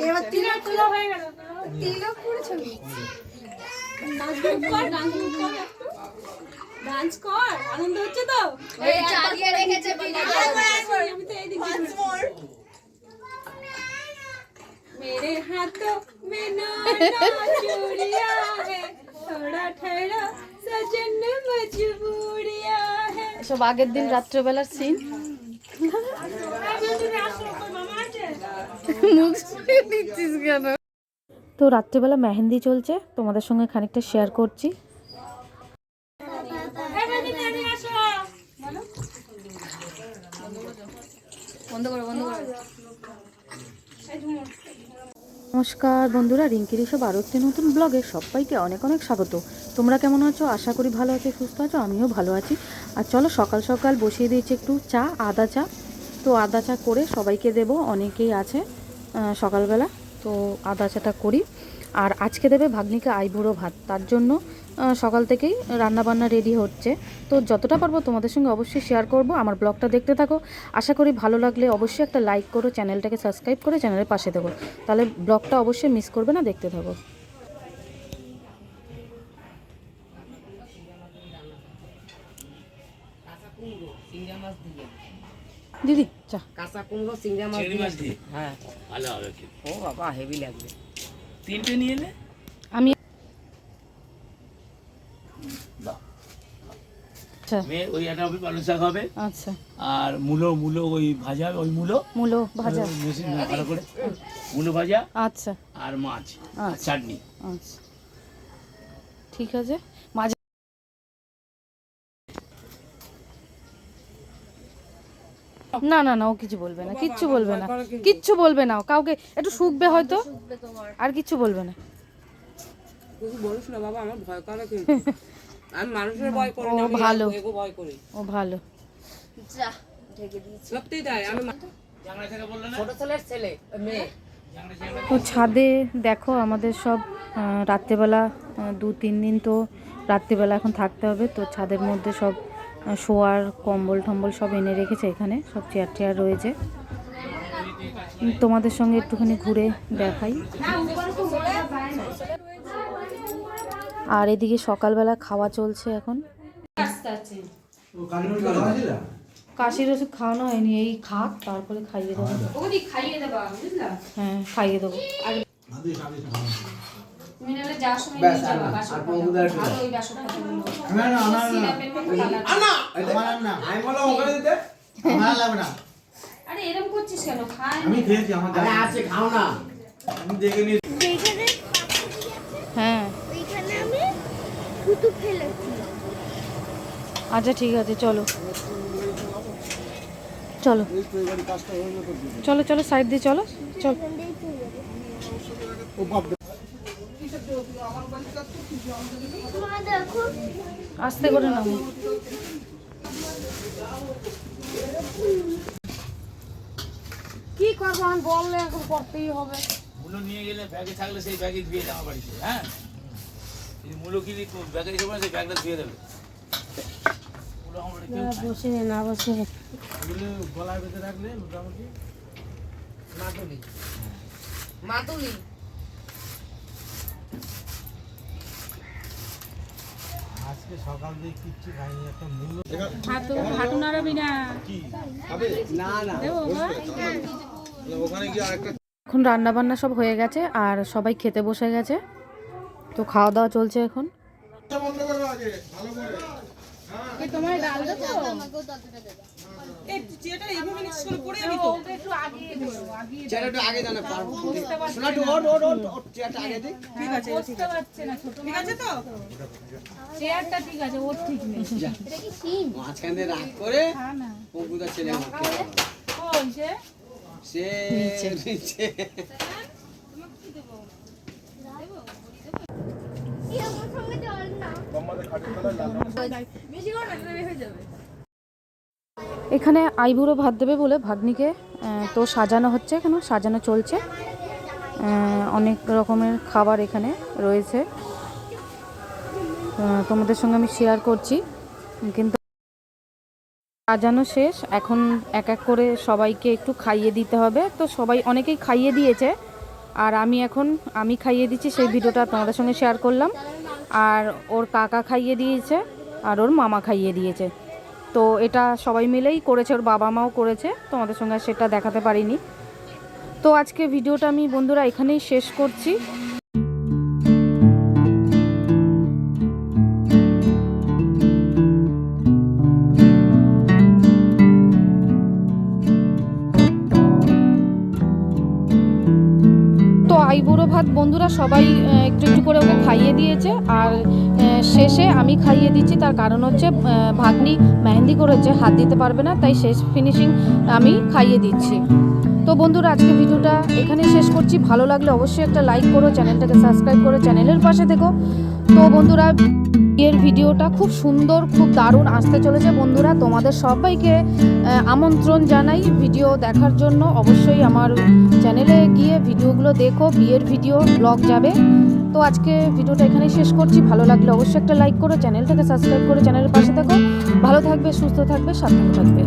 এবার তিলক তোলা হয়ে গেল, তিলক পুরো ছবি ডান্স কর, আনন্দ হচ্ছে তো? এই চালিয়ে রেখেছে আমি তো এইদিকে मेरे हाथों में नैना चूड़ियां है थोड़ा ठहरा सजन मजबूरियां है। সব আগের দিন রাত্রেবেলার সিন। তো রাত্রেবেলা মেহেন্দি চলছে, তোমাদের সঙ্গে খানিকটা শেয়ার করছি। নমস্কার বন্ধুরা, রিঙ্কির সব আরও একটি নতুন ব্লগে সবাইকে অনেক অনেক স্বাগত। তোমরা কেমন আছো? আশা করি ভালো আছো, সুস্থ আছো। আমিও ভালো আছি। আর চলো সকাল সকাল বসিয়ে দিয়েছি একটু চা, আদা চা। তো আদা চা করে সবাইকে দেব, অনেকেই আছে সকালবেলা, তো আদা চাটা করি। আর আজকে দেবে ভাগ্নিকে আইবুড়ো ভাত, তার জন্য সকাল থেকেই রান্নাবান্না রেডি হচ্ছে। তো যতটা পারবো তোমাদের সঙ্গে অবশ্যই শেয়ার করব। আমার ব্লগটা দেখতে থাকো, আশা করি ভালো লাগলে অবশ্যই একটা লাইক করো, চ্যানেলটাকে সাবস্ক্রাইব করে চ্যানেলের পাশে দেবো, তাহলে ব্লগটা অবশ্যই মিস করবে না, দেখতে থাকো। দিদি চা, কাঁচা কুমড়ো চিংড়া মাছ দিয়ে, হ্যাঁ ভালো হবে। ও বাবা হেভি লাগবে। তিনটে নিয়ে নে। আমি মেয়ে ওই একটা হবে পালং শাক হবে, আচ্ছা, আর মূলো ওই ভাজা, ওই মূলো ভাজা, মেশিন ভালো করে মূলো ভাজা, আচ্ছা, আর মাছ আর চাটনি। আচ্ছা ঠিক আছে। মাঝে না না না, ও কিছু বলবে না, কিচ্ছু বলবে না, কিচ্ছু বলবে না। কাউকে একটু শুকবে হয়তো, আর কিচ্ছু বলবে না। বলিস না বাবা, আমার ভয় করে কিন্তু। আমি মানুষের ভয় করি না, ও ভালো, এগো ভয় করি। ও ভালো। যা ঢেকে দিয়েছি। সত্যি তাই, আমি জাংলা থেকে বললে না, ছোট ছেলের ছেলে মেয়ে। তো ছাদে দেখো আমাদের সব রাত্রেবেলা 2-3 দিন তো রাত্রেবেলা এখন থাকতে হবে। তো ছাদের মধ্যে সব শোয়ার কম্বল টম্বল সব এনে রেখেছে, এখানে সব চেয়ার টেয়ার রয়েছে। তোমাদের সঙ্গে একটুখানি ঘুরে দেখাই। আর এদিকে সকালবেলা খাওয়া চলছে এখন। কাশির ওষুধ খাওয়ানো হয়নি, এই খাক তারপরে খাইয়ে দেবো। হ্যাঁ খাইয়ে দেবো। আরে এরকম করছিস কেন? খাই আমি খেয়েছি, আমার আছে খাও না। আমি দেখে নিয়েছি। হ্যাঁ ওইখানে আমি থুতু ফেলেছি। আচ্ছা ঠিক আছে, চলো চলো চলো চলো, সাইড দিয়ে চলো, চল। আস্তে করে নামো। কি করবো আমি, বললে এখন করতেই হবে। মূলো নিয়ে গেলে ব্যাগে থাকলে সেই ব্যাগে ধুয়ে যাওয়া বাড়িতে। হ্যাঁ, মূলো কিনে ব্যাগে রেখে সেই ব্যাগটা ধুয়ে দেবে। বসে না বসে গলার ভেতরে রাখলে মোটামুটি মাতুলি আজকে সকাল থেকে কিচ্ছু খাইনি, একটা মূলো হাঁটু নাড়াবি না। না না ওখানে গিয়ে আরেকটা। এখন রান্না বান্না সব হয়ে গেছে আর সবাই খেতে বসে গেছে, তো খাওয়া দাওয়া চলছে এখন। তোমার ডাল দেবো? চেয়ারটা আগে জানা পারবো। শোনা তো ওর চেয়ারটা আগে দে। ঠিক আছে, ঠিক আছে তো চেয়ারটা ঠিক আছে, ওর ঠিক নেই। এটা কি সিম? মাঝখানে রাগ করে হ্যাঁ না পঙ্কুদা ছেলে আমাকে কোন সে? সে নিচে এখানে আইবুড়ো ভাত দেবে বলে ভাগ্নিকে তো সাজানো হচ্ছে, এখানে সাজানো চলছে। অনেক রকমের খাবার এখানে রয়েছে, তোমাদের সঙ্গে আমি শেয়ার করছি। কিন্তু সাজানো শেষ, এখন এক এক করে সবাইকে একটু খাইয়ে দিতে হবে। তো সবাই অনেকেই খাইয়ে দিয়েছে, আর আমি খাইয়ে দিচ্ছি, সেই ভিডিওটা তোমাদের সঙ্গে শেয়ার করলাম। আর ওর কাকা খাইয়ে দিয়েছে আর ওর মামা খাইয়ে দিয়েছে। তো এটা সবাই মিলেই করেছে, ওর বাবা মাও করেছে, তোমাদের সঙ্গে সেটা দেখাতে পারিনি। তো আজকে ভিডিওটা আমি বন্ধুরা এখানেই শেষ করছি। তো আইবুড়ো ভাত বন্ধুরা সবাই একটু একটু করে ওকে খাইয়ে দিয়েছে, আর শেষে আমি খাইয়ে দিচ্ছি। তার কারণ হচ্ছে ভাগ্নি মেহেন্দি করেছে, হাত দিতে পারবে না, তাই শেষ ফিনিশিং আমি খাইয়ে দিচ্ছি। তো বন্ধুরা আজকে ভিডিওটা এখানে শেষ করছি। ভালো লাগলে অবশ্যই একটা লাইক করো, চ্যানেলটাকে সাবস্ক্রাইব করে চ্যানেলের পাশে থেকো। তো বন্ধুরা এর ভিডিওটা খুব সুন্দর, খুব দারুণ আসতে চলেছে বন্ধুরা। তোমাদের সবাইকে আমন্ত্রণ জানাই ভিডিও দেখার জন্য। অবশ্যই আমার চ্যানেলে গিয়ে ভিডিওগুলো দেখো, বিয়ের ভিডিও ব্লগ যাবে। তো আজকে ভিডিওটা এখানে শেষ করছি। ভালো লাগলে অবশ্যই একটা লাইক করো, চ্যানেলটাকে সাবস্ক্রাইব করে চ্যানেলের পাশে থেকো। ভালো থাকবে, সুস্থ থাকবে, সাবধানে থাকবে।